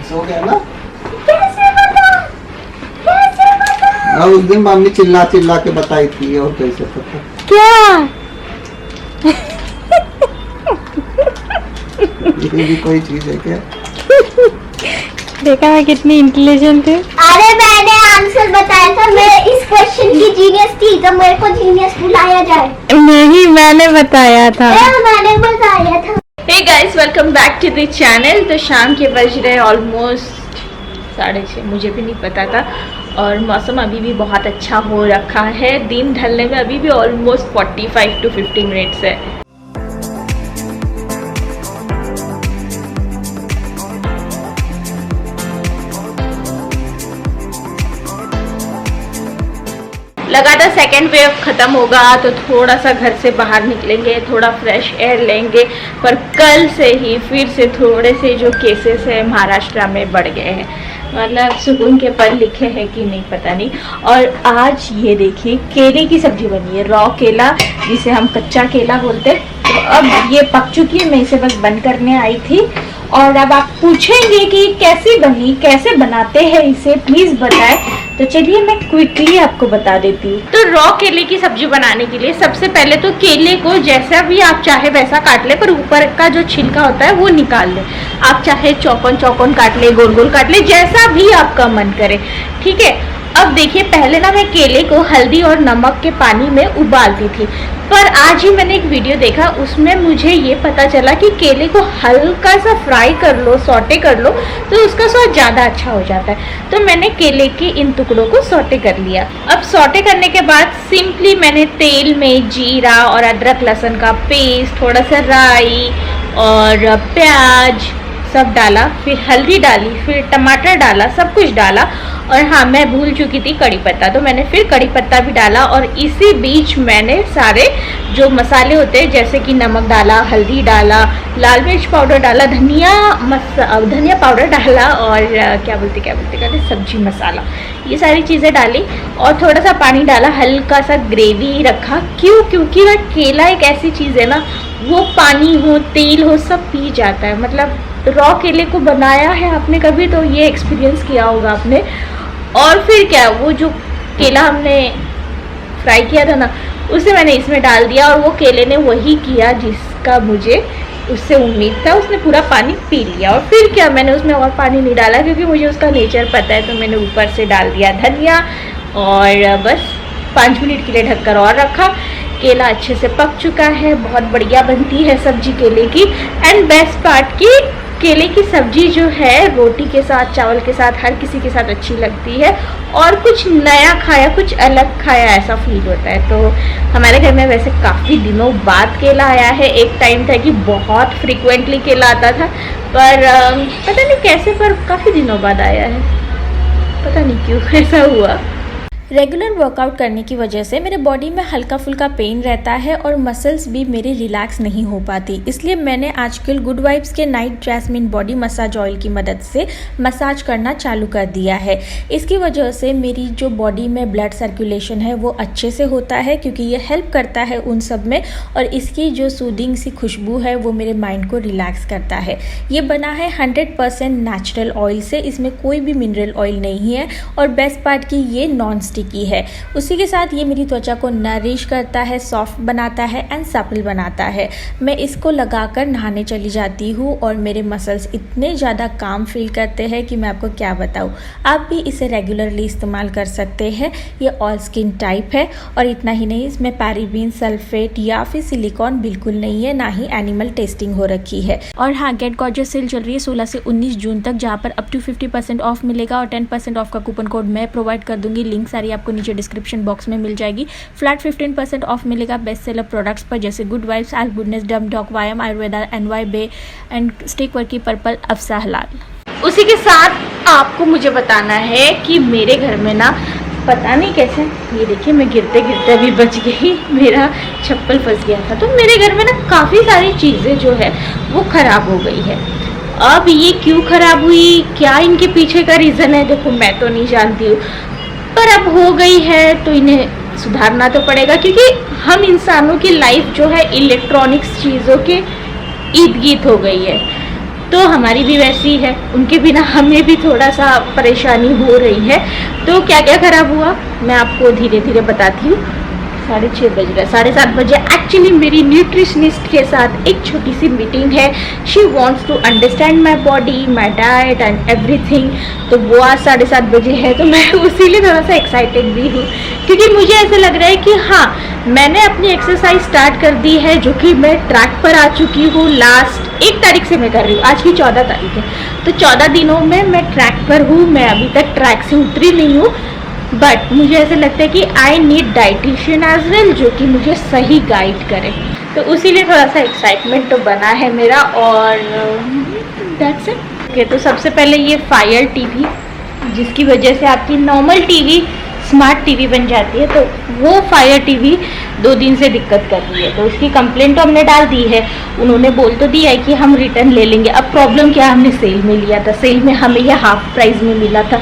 सो गया ना। कैसे पता? कैसे पता? उस दिन मम्मी चिल्ला चिल्ला के बताई थी। और कैसे पता? क्या? ये भी कोई चीज है क्या? देखा मैं कितनी इंटेलिजेंट हूँ। अरे मैंने आंसर बताया था, मैं इस क्वेश्चन की जीनियस थी, तो मेरे को जीनियस बुलाया जाए। नहीं, मैंने बताया था। मैंने बताया था। Hey guys, welcome back to the channel. तो शाम के बज रहे ऑलमोस्ट 6:30, मुझे भी नहीं पता था। और मौसम अभी भी बहुत अच्छा हो रखा है। दिन ढलने में अभी भी ऑलमोस्ट 45 to 50 मिनट्स है। लगा था सेकेंड वेव ख़त्म होगा तो थोड़ा सा घर से बाहर निकलेंगे, थोड़ा फ्रेश एयर लेंगे, पर कल से ही फिर से थोड़े से जो केसेस है महाराष्ट्र में बढ़ गए हैं। मतलब सुकून के पल लिखे हैं कि नहीं पता नहीं। और आज ये देखिए केले की सब्जी बनी है, रॉ केला जिसे हम कच्चा केला बोलते हैं। तो अब ये पक चुकी है, मैं इसे बस बंद करने आई थी। और अब आप पूछेंगे कि कैसी बनी, कैसे बनाते हैं इसे, प्लीज़ बताएं। तो चलिए मैं क्विकली आपको बता देती हूँ। तो रॉ केले की सब्जी बनाने के लिए सबसे पहले तो केले को जैसा भी आप चाहे वैसा काट ले, पर ऊपर का जो छिलका होता है वो निकाल ले। आप चाहे चौकोन चौकोन काट ले, गोल गोल काट ले, जैसा भी आपका मन करे, ठीक है। अब देखिए पहले ना मैं केले को हल्दी और नमक के पानी में उबालती थी, पर आज ही मैंने एक वीडियो देखा, उसमें मुझे ये पता चला कि केले को हल्का सा फ्राई कर लो, सौटे कर लो, तो उसका स्वाद ज़्यादा अच्छा हो जाता है। तो मैंने केले के इन टुकड़ों को सौटे कर लिया। अब सौटे करने के बाद सिंपली मैंने तेल में जीरा और अदरक लहसुन का पेस्ट, थोड़ा सा राई और प्याज सब डाला, फिर हल्दी डाली, फिर टमाटर डाला, सब कुछ डाला। और हाँ, मैं भूल चुकी थी कड़ी पत्ता, तो मैंने फिर कड़ी पत्ता भी डाला। और इसी बीच मैंने सारे जो मसाले होते हैं जैसे कि नमक डाला, हल्दी डाला, लाल मिर्च पाउडर डाला, धनिया पाउडर डाला, और क्या बोलते सब्जी मसाला, ये सारी चीज़ें डाली और थोड़ा सा पानी डाला, हल्का सा ग्रेवी रखा। क्योंकि ना केला एक ऐसी चीज़ है ना, वो पानी हो तेल हो सब पी जाता है। मतलब रॉ केले को बनाया है आपने कभी तो ये एक्सपीरियंस किया होगा आपने। और फिर क्या, वो जो केला हमने फ्राई किया था ना, उसे मैंने इसमें डाल दिया और वो केले ने वही किया जिसका मुझे उससे उम्मीद था, उसने पूरा पानी पी लिया। और फिर क्या, मैंने उसमें और पानी नहीं डाला क्योंकि मुझे उसका नेचर पता है, तो मैंने ऊपर से डाल दिया धनिया और बस 5 मिनट के लिए ढककर और रखा। केला अच्छे से पक चुका है, बहुत बढ़िया बनती है सब्जी केले की। एंड बेस्ट पार्ट की, केले की सब्जी जो है रोटी के साथ, चावल के साथ, हर किसी के साथ अच्छी लगती है। और कुछ नया खाया, कुछ अलग खाया ऐसा फील होता है। तो हमारे घर में वैसे काफ़ी दिनों बाद केला आया है। एक टाइम था कि बहुत फ्रिक्वेंटली केला आता था, पर पता नहीं कैसे, पर काफ़ी दिनों बाद आया है, पता नहीं क्यों ऐसा हुआ। रेगुलर वर्कआउट करने की वजह से मेरे बॉडी में हल्का फुल्का पेन रहता है और मसल्स भी मेरे रिलैक्स नहीं हो पाती, इसलिए मैंने आजकल गुड वाइब्स के night jasmine body massage oil की मदद से मसाज करना चालू कर दिया है। इसकी वजह से मेरी जो बॉडी में ब्लड सर्कुलेशन है वो अच्छे से होता है, क्योंकि ये हेल्प करता है उन सब में। और इसकी जो सूदिंग सी खुशबू है वो मेरे माइंड को रिलैक्स करता है। ये बना है 100% नेचुरल ऑयल से, इसमें कोई भी मिनरल ऑयल नहीं है। और बेस्ट पार्ट की ये नॉन की है। उसी के साथ ये मेरी त्वचा को नरिश करता है, सॉफ्ट बनाता है एंड सपल बनाता है। मैं इसको लगाकर नहाने चली जाती हूँ और मेरे मसल्स इतने ज़्यादा काम फील करते हैं कि मैं आपको क्या बताऊँ। आप भी इसे रेगुलरली इस्तेमाल कर सकते हैं। ये ऑल स्किन टाइप है और इतना ही नहीं, इसमें पैराबेन, सल्फेट या फिर सिलिकॉन बिल्कुल नहीं है, ना ही एनिमल टेस्टिंग हो रखी है। और हाँ, गेट गॉर्जियस सेल चल रही है 16 से 19 जून तक, जहाँ पर अप टू 50% ऑफ मिलेगा और 10% ऑफ का कूपन कोड मैं प्रोवाइड कर दूंगी। लिंक सारी आपको नीचे डिस्क्रिप्शन बॉक्स में मिल जाएगी। फ्लैट 15% ऑफ मिलेगा बेस्ट सेलर प्रोडक्ट्स पर, जैसे गुड वाइब्स, एल गुडनेस, डम डॉक, वायम आयुर्वेदा, NY बे एंड स्टिक वर्की, पर्पल, अफसा हलाल। उसी के साथ आपको मुझे बताना है कि मेरे घर में ना पता नहीं कैसे, ये देखिए मैं गिरते गिरते भी बच गई, मेरा चप्पल फंस गया था। तो मेरे घर में ना काफ़ी सारी चीज़ें जो है वो ख़राब हो गई है। अब ये क्यों ख़राब हुई, क्या इनके पीछे का रीज़न है, देखो मैं तो नहीं जानती हूँ, पर अब हो गई है तो इन्हें सुधारना तो पड़ेगा। क्योंकि हम इंसानों की लाइफ जो है इलेक्ट्रॉनिक्स चीज़ों के इर्द गिर्द हो गई है। तो हमारी भी वैसी है, उनके बिना हमें भी थोड़ा सा परेशानी हो रही है। तो क्या क्या ख़राब हुआ मैं आपको धीरे धीरे बताती हूँ। 6:30 बज रहा है, 7:30 बजे एक्चुअली मेरी न्यूट्रिशनिस्ट के साथ एक छोटी सी मीटिंग है। She wants to understand my body, my diet and everything. तो वो आज 7:30 बजे है, तो मैं उसीलिए थोड़ा सा एक्साइटेड भी हूँ, क्योंकि मुझे ऐसा लग रहा है कि हाँ, मैंने अपनी एक्सरसाइज स्टार्ट कर दी है, जो कि मैं ट्रैक पर आ चुकी हूँ। लास्ट 1 तारीख से मैं कर रही हूँ, आज की 14 तारीख है, तो 14 दिनों में मैं ट्रैक पर हूँ। मैं अभी तक ट्रैक से उतरी नहीं हूँ, बट मुझे ऐसा लगता है कि I need dietitian as well, जो कि मुझे सही गाइड करे। तो उसीलिए थोड़ा सा एक्साइटमेंट तो बना है मेरा। और दैट्स इट। ओके, तो सबसे पहले ये फायर टीवी, जिसकी वजह से आपकी नॉर्मल टीवी स्मार्ट टीवी बन जाती है, तो वो फायर टीवी 2 दिन से दिक्कत कर रही है। तो उसकी कंप्लेंट तो हमने डाल दी है, उन्होंने बोल तो दिया है कि हम रिटर्न ले लेंगे। अब प्रॉब्लम क्या है, हमने सेल में लिया था, सेल में हमें यह हाफ प्राइस में मिला था।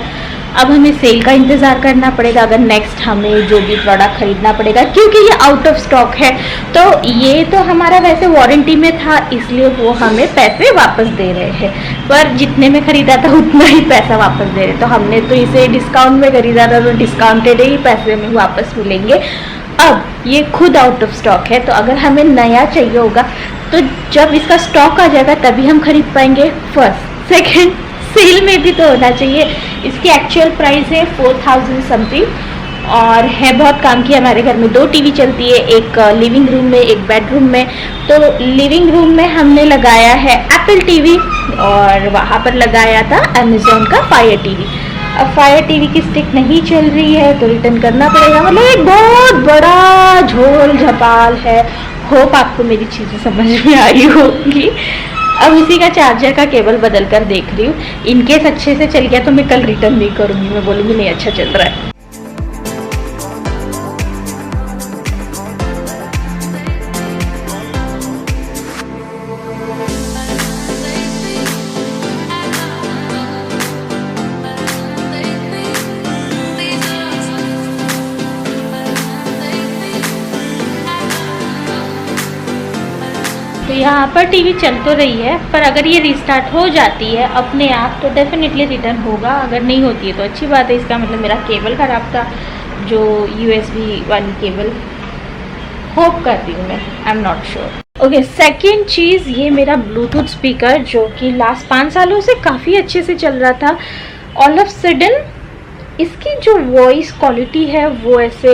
अब हमें सेल का इंतज़ार करना पड़ेगा, अगर नेक्स्ट हमें जो भी प्रोडक्ट खरीदना पड़ेगा, क्योंकि ये आउट ऑफ स्टॉक है। तो ये तो हमारा वैसे वारंटी में था, इसलिए वो हमें पैसे वापस दे रहे हैं, पर जितने में ख़रीदा था उतना ही पैसा वापस दे रहे। तो हमने तो इसे डिस्काउंट में खरीदा था, तो डिस्काउंटेड ही पैसे में वापस मिलेंगे। अब ये खुद आउट ऑफ स्टॉक है, तो अगर हमें नया चाहिए होगा तो जब इसका स्टॉक आ जाएगा तभी हम खरीद पाएंगे। फर्स्ट, सेकेंड, सेल में भी तो होना चाहिए। इसकी एक्चुअल प्राइस है 4000 समथिंग, और है बहुत काम की। हमारे घर में 2 टीवी चलती है, एक लिविंग रूम में, एक बेडरूम में। तो लिविंग रूम में हमने लगाया है एप्पल टीवी, और वहाँ पर लगाया था अमेज़ॉन का फायर टीवी। अब फायर टीवी की स्टिक नहीं चल रही है, तो रिटर्न करना पड़ेगा। मतलब एक बहुत बड़ा झोल झपाल है। होप आपको मेरी चीज़ें समझ में आई होगी। अब उसी का चार्जर का केबल बदल कर देख रही हूँ। इनकेस अच्छे से चल गया तो मैं कल रिटर्न नहीं करूँगी, मैं बोलूँगी नहीं अच्छा चल रहा है। तो यहाँ पर टीवी चल तो रही है, पर अगर ये रिस्टार्ट हो जाती है अपने आप तो डेफिनेटली रिटर्न होगा। अगर नहीं होती है तो अच्छी बात है, इसका मतलब मेरा केबल ख़राब था, जो USB वाली केबल। होप करती हूँ मैं, I am not sure. Okay, second चीज़, ये मेरा ब्लूटूथ स्पीकर, जो कि लास्ट 5 सालों से काफ़ी अच्छे से चल रहा था। ऑल ऑफ सडन इसकी जो वॉइस क्वालिटी है वो ऐसे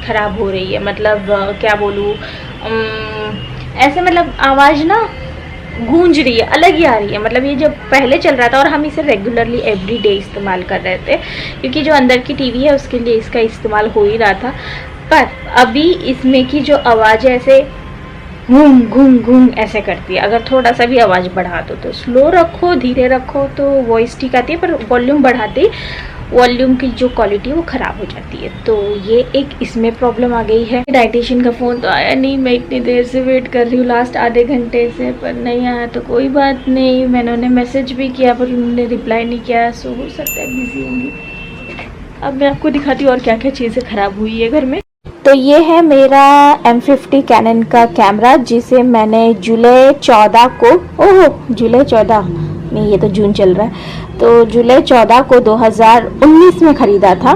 ख़राब हो रही है। मतलब क्या बोलूँ, ऐसे मतलब आवाज़ ना गूंज रही है, अलग ही आ रही है। मतलब ये जब पहले चल रहा था और हम इसे रेगुलरली एवरीडे इस्तेमाल कर रहे थे, क्योंकि जो अंदर की टीवी है उसके लिए इसका इस्तेमाल हो ही रहा था। पर अभी इसमें की जो आवाज़ है ऐसे घूम घूम घूम ऐसे करती है। अगर थोड़ा सा भी आवाज़ बढ़ा दो, तो स्लो रखो, धीरे रखो तो वॉइस ठीक आती है, पर वॉल्यूम बढ़ाते वॉल्यूम की जो क्वालिटी है वो ख़राब हो जाती है। तो ये एक इसमें प्रॉब्लम आ गई है। डाइटिशियन का फ़ोन तो आया नहीं, मैं इतनी देर से वेट कर रही हूँ, लास्ट आधे घंटे से, पर नहीं आया। तो कोई बात नहीं, मैंने उन्हें मैसेज भी किया पर उन्होंने रिप्लाई नहीं किया, सो हो सकता है बिजी होंगी। अब मैं आपको दिखाती हूँ और क्या क्या चीज़ें ख़राब हुई है घर में। तो ये है मेरा M50 कैनन का कैमरा, जिसे मैंने जुलाई 14 को, जुलाई 14 नहीं, ये तो जून चल रहा है, तो जुलाई 14 को 2019 में ख़रीदा था।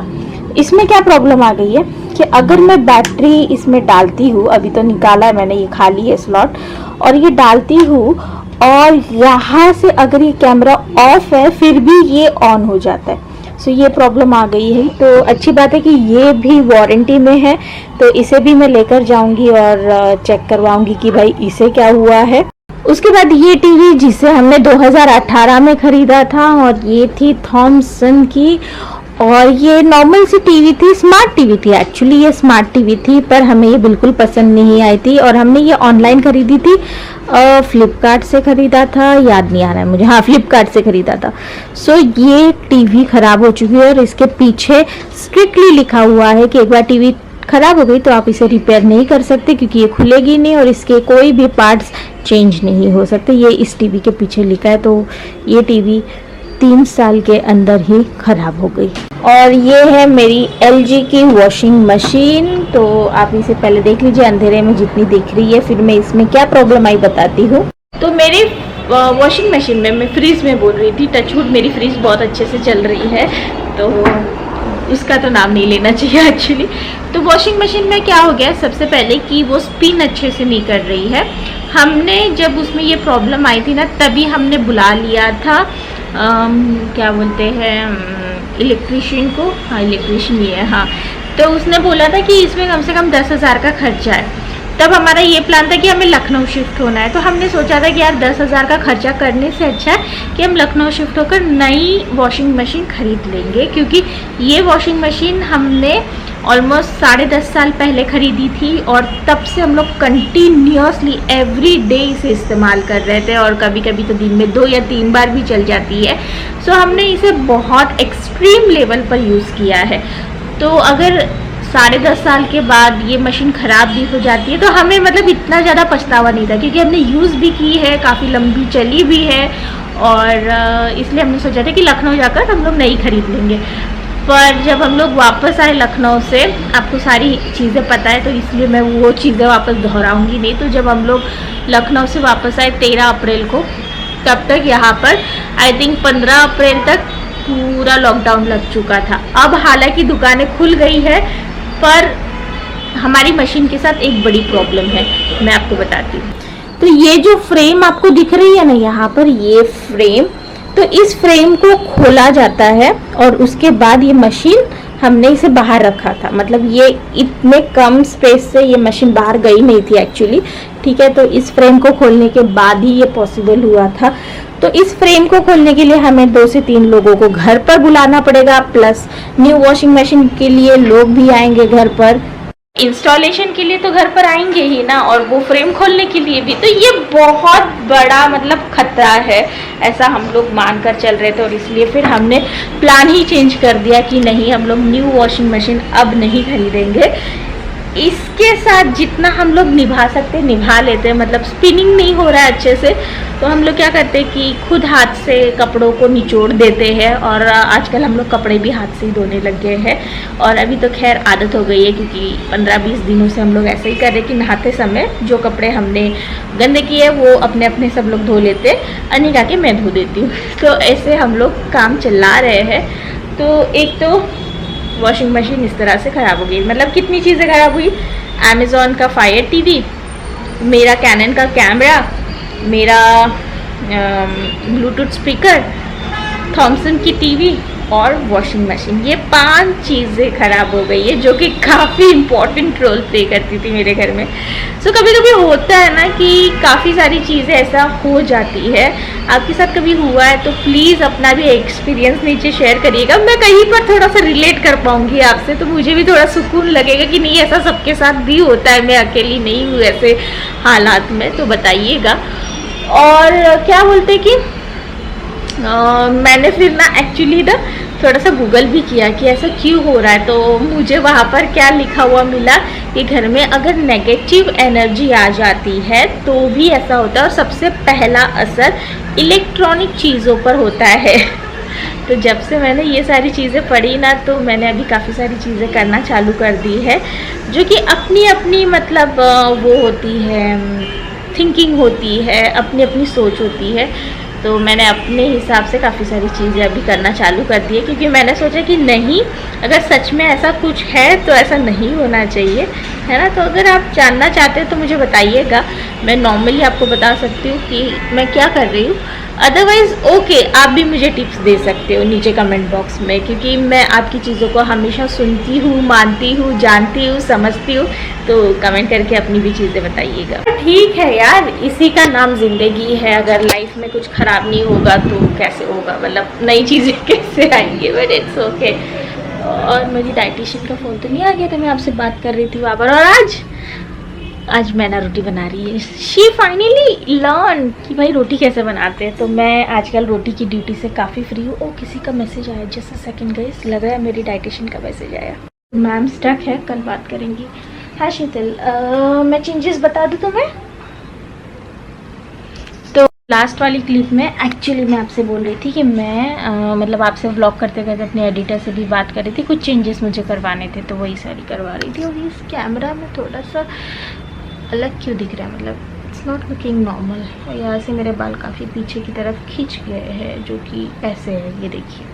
इसमें क्या प्रॉब्लम आ गई है कि अगर मैं बैटरी इसमें डालती हूँ, अभी तो निकाला है मैंने, ये खाली है स्लॉट, और ये डालती हूँ और यहाँ से अगर ये कैमरा ऑफ है फिर भी ये ऑन हो जाता है। सो ये प्रॉब्लम आ गई है। तो अच्छी बात है कि ये भी वारंटी में है, तो इसे भी मैं लेकर जाऊंगी और चेक करवाऊंगी कि भाई इसे क्या हुआ है। उसके बाद ये टीवी, जिसे हमने 2018 में ख़रीदा था, और ये थी थॉमसन की, और ये नॉर्मल सी टीवी थी, स्मार्ट टीवी थी। एक्चुअली ये स्मार्ट टीवी थी, पर हमें ये बिल्कुल पसंद नहीं आई थी, और हमने ये ऑनलाइन ख़रीदी थी, फ्लिपकार्ट से ख़रीदा था, याद नहीं आ रहा है मुझे, हाँ फ्लिपकार्ट से ख़रीदा था। सो ये टीवी ख़राब हो चुकी है, और इसके पीछे स्ट्रिक्टली लिखा हुआ है कि एक बार टीवी ख़राब हो गई तो आप इसे रिपेयर नहीं कर सकते, क्योंकि ये खुलेगी नहीं और इसके कोई भी पार्ट्स चेंज नहीं हो सकते। ये इस टीवी के पीछे लिखा है। तो ये टीवी 3 साल के अंदर ही ख़राब हो गई। और ये है मेरी LG की वॉशिंग मशीन। तो आप इसे पहले देख लीजिए अंधेरे में जितनी दिख रही है, फिर मैं इसमें क्या प्रॉब्लम आई बताती हूँ। तो मेरी वॉशिंग मशीन में, मैं फ्रीज में बोल रही थी, टचवुड मेरी फ्रीज बहुत अच्छे से चल रही है, तो उसका तो नाम नहीं लेना चाहिए एक्चुअली। तो वॉशिंग मशीन में क्या हो गया सबसे पहले कि वो स्पिन अच्छे से नहीं कर रही है। हमने जब उसमें ये प्रॉब्लम आई थी ना, तभी हमने बुला लिया था क्या बोलते हैं इलेक्ट्रीशियन को, हाँ इलेक्ट्रीशियन ही है, हाँ। तो उसने बोला था कि इसमें कम से कम 10,000 का खर्चा है। तब हमारा ये प्लान था कि हमें लखनऊ शिफ्ट होना है, तो हमने सोचा था कि यार 10,000 का खर्चा करने से अच्छा है कि हम लखनऊ शिफ्ट होकर नई वॉशिंग मशीन खरीद लेंगे, क्योंकि ये वॉशिंग मशीन हमने ऑलमोस्ट 10.5 साल पहले खरीदी थी और तब से हम लोग कंटिन्यूसली एवरी डे इसे इस्तेमाल कर रहे थे, और कभी कभी तो दिन में 2 या 3 बार भी चल जाती है। सो हमने इसे बहुत एक्सट्रीम लेवल पर यूज़ किया है। तो अगर 10.5 साल के बाद ये मशीन ख़राब भी हो जाती है तो हमें मतलब इतना ज़्यादा पछतावा नहीं था, क्योंकि हमने यूज़ भी की है, काफ़ी लंबी चली भी है, और इसलिए हमने सोचा था कि लखनऊ जाकर हम लोग नई खरीद लेंगे। पर जब हम लोग वापस आए लखनऊ से, आपको सारी चीज़ें पता है तो इसलिए मैं वो चीज़ें वापस दोहराऊंगी नहीं। तो जब हम लोग लखनऊ से वापस आए 13 अप्रैल को, तब तक यहाँ पर आई थिंक 15 अप्रैल तक पूरा लॉकडाउन लग चुका था। अब हालांकि दुकानें खुल गई है, पर हमारी मशीन के साथ एक बड़ी प्रॉब्लम है, मैं आपको बताती हूँ। तो ये जो फ्रेम आपको दिख रही है ना यहाँ पर, ये फ्रेम, तो इस फ्रेम को खोला जाता है और उसके बाद ये मशीन, हमने इसे बाहर रखा था, मतलब ये इतने कम स्पेस से ये मशीन बाहर गई नहीं थी एक्चुअली, ठीक है। तो इस फ्रेम को खोलने के बाद ही ये पॉसिबल हुआ था। तो इस फ्रेम को खोलने के लिए हमें 2 से 3 लोगों को घर पर बुलाना पड़ेगा, प्लस न्यू वॉशिंग मशीन के लिए लोग भी आएंगे घर पर, इंस्टॉलेशन के लिए तो घर पर आएंगे ही ना, और वो फ्रेम खोलने के लिए भी। तो ये बहुत बड़ा मतलब खतरा है, ऐसा हम लोग मान कर चल रहे थे, और इसलिए फिर हमने प्लान ही चेंज कर दिया कि नहीं, हम लोग न्यू वॉशिंग मशीन अब नहीं खरीदेंगे। इसके साथ जितना हम लोग निभा सकते निभा लेते हैं, मतलब स्पिनिंग नहीं हो रहा है अच्छे से, तो हम लोग क्या करते हैं कि खुद हाथ से कपड़ों को निचोड़ देते हैं, और आजकल हम लोग कपड़े भी हाथ से ही धोने लग गए हैं। और अभी तो खैर आदत हो गई है, क्योंकि 15-20 दिनों से हम लोग ऐसे ही कर रहे हैं कि नहाते समय जो कपड़े हमने गंदे किए वो अपने अपने सब लोग धो लेते, अनिका के मैं धो देती हूँ। तो ऐसे हम लोग काम चला रहे हैं। तो एक तो वॉशिंग मशीन इस तरह से ख़राब हो गई, मतलब कितनी चीज़ें ख़राब हुई। अमेज़ॉन का फायर टीवी, मेरा कैनन का कैमरा, मेरा ब्लूटूथ स्पीकर, थॉमसन की टीवी और वॉशिंग मशीन, ये 5 चीज़ें ख़राब हो गई है, जो कि काफ़ी इम्पॉर्टेंट रोल प्ले करती थी मेरे घर में। सो कभी कभी होता है ना कि काफ़ी सारी चीज़ें ऐसा हो जाती है। आपके साथ कभी हुआ है तो प्लीज़ अपना भी एक्सपीरियंस नीचे शेयर करिएगा, मैं कहीं पर थोड़ा सा रिलेट कर पाऊँगी आपसे, तो मुझे भी थोड़ा सुकून लगेगा कि नहीं ऐसा सबके साथ भी होता है, मैं अकेली नहीं हूँ ऐसे हालात में। तो बताइएगा। और क्या बोलते कि मैंने फिर ना एक्चुअली ना थोड़ा सा गूगल भी किया कि ऐसा क्यों हो रहा है, तो मुझे वहाँ पर क्या लिखा हुआ मिला कि घर में अगर नेगेटिव एनर्जी आ जाती है तो भी ऐसा होता है, और सबसे पहला असर इलेक्ट्रॉनिक चीज़ों पर होता है। तो जब से मैंने ये सारी चीज़ें पढ़ी ना, तो मैंने अभी काफ़ी सारी चीज़ें करना चालू कर दी है, जो कि अपनी अपनी मतलब वो होती है, थिंकिंग होती है, अपनी अपनी सोच होती है। तो मैंने अपने हिसाब से काफ़ी सारी चीज़ें अभी करना चालू कर दी है, क्योंकि मैंने सोचा कि नहीं, अगर सच में ऐसा कुछ है तो ऐसा नहीं होना चाहिए, है ना। तो अगर आप जानना चाहते हो तो मुझे बताइएगा, मैं नॉर्मली आपको बता सकती हूँ कि मैं क्या कर रही हूँ। अदरवाइज़ ओके, आप भी मुझे टिप्स दे सकते हो नीचे कमेंट बॉक्स में, क्योंकि मैं आपकी चीज़ों को हमेशा सुनती हूँ, मानती हूँ, जानती हूँ, समझती हूँ। तो कमेंट करके अपनी भी चीज़ें बताइएगा। ठीक है यार, इसी का नाम ज़िंदगी है। अगर लाइफ में कुछ ख़राब नहीं होगा तो कैसे होगा, मतलब नई चीज़ें कैसे आएंगी, बट इट्स ओके। और मेरी डाइटिशियन का फ़ोन तो नहीं आ गया था, मैं आपसे बात कर रही थी वहाँ पर। और आज मैना रोटी बना रही है। शी फाइनली लर्न कि भाई रोटी कैसे बनाते हैं। तो मैं आजकल रोटी की ड्यूटी से काफ़ी फ्री हूँ। ओ, किसी का मैसेज आया, जस्ट अ सेकंड गाइस, लग रहा है मेरी डाइटिशियन का मैसेज आया। मैम स्टक है, कल बात करेंगी। हाँ शीतल, मैं चेंजेस बता दूँ तुम्हें। तो लास्ट वाली क्लिप में एक्चुअली मैं आपसे बोल रही थी कि मैं मतलब आपसे व्लॉग करते करते अपने एडिटर से भी बात कर रही थी, कुछ चेंजेस मुझे करवाने थे, तो वही सारी करवा रही थी। और इस कैमरा में थोड़ा सा अलग क्यों दिख रहा है, मतलब इट्स नॉट लुकिंग नॉर्मल। और यहाँ से मेरे बाल काफ़ी पीछे की तरफ खींच गए हैं, जो कि ऐसे है, ये देखिए।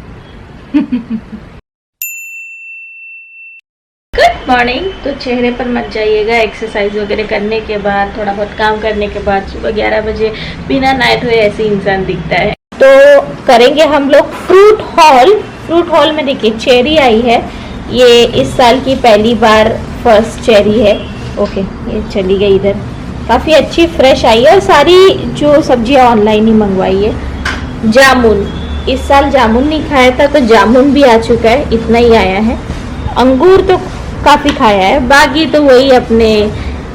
Good morning. तो चेहरे पर मत जाइएगा, एक्सरसाइज वगैरह करने के बाद, थोड़ा बहुत काम करने के बाद सुबह 11 बजे बिना नहाए धोए ऐसे इंसान दिखता है। तो करेंगे हम लोग फ्रूट हॉल। फ्रूट हॉल में देखिए चेरी आई है, ये इस साल की पहली बार फर्स्ट चेरी है। ओके, ये चली गई इधर। काफ़ी अच्छी फ्रेश आई है और सारी जो सब्जियां ऑनलाइन ही मंगवाई है। जामुन, इस साल जामुन नहीं खाया था तो जामुन भी आ चुका है, इतना ही आया है। अंगूर तो काफ़ी खाया है, बाकी तो वही अपने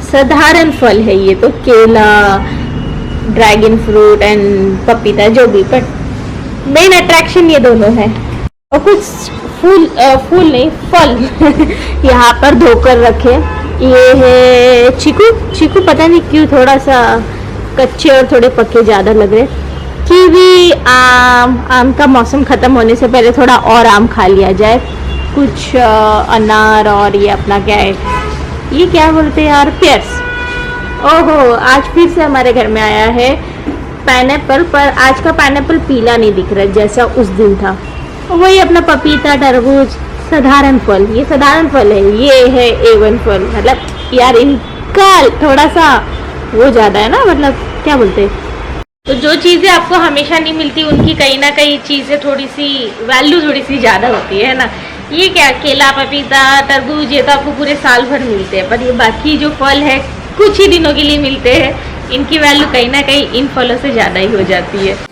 साधारण फल है। ये तो केला, ड्रैगन फ्रूट एंड पपीता जो भी, बट मेन अट्रैक्शन ये दोनों है। और कुछ फूल नहीं, फल यहाँ पर धोकर रखे। ये है चीकू पता नहीं क्यों थोड़ा सा कच्चे और थोड़े पके ज़्यादा लग रहे। कीवी, आम का मौसम ख़त्म होने से पहले थोड़ा और आम खा लिया जाए। कुछ अनार और ये अपना क्या है, ये क्या बोलते हैं यार, पेयर्स। ओहो, आज फिर से हमारे घर में आया है पाइनएप्पल, पर आज का पाइनएप्पल पीला नहीं दिख रहा जैसा उस दिन था। वही अपना पपीता, तरबूज, साधारण फल। ये साधारण फल है, ये है A1 फल। मतलब यार इनका थोड़ा सा वो ज़्यादा है ना, मतलब क्या बोलते हैं। तो जो चीज़ें आपको हमेशा नहीं मिलती उनकी कहीं ना कहीं चीज़ें थोड़ी सी वैल्यू थोड़ी सी ज़्यादा होती है ना। ये क्या, केला, पपीता, तरबूज, ये तो आपको पूरे साल भर मिलते हैं, पर ये बाकी जो फल है कुछ ही दिनों के लिए मिलते हैं। इनकी वैल्यू कहीं ना कहीं इन फलों से ज़्यादा ही हो जाती है।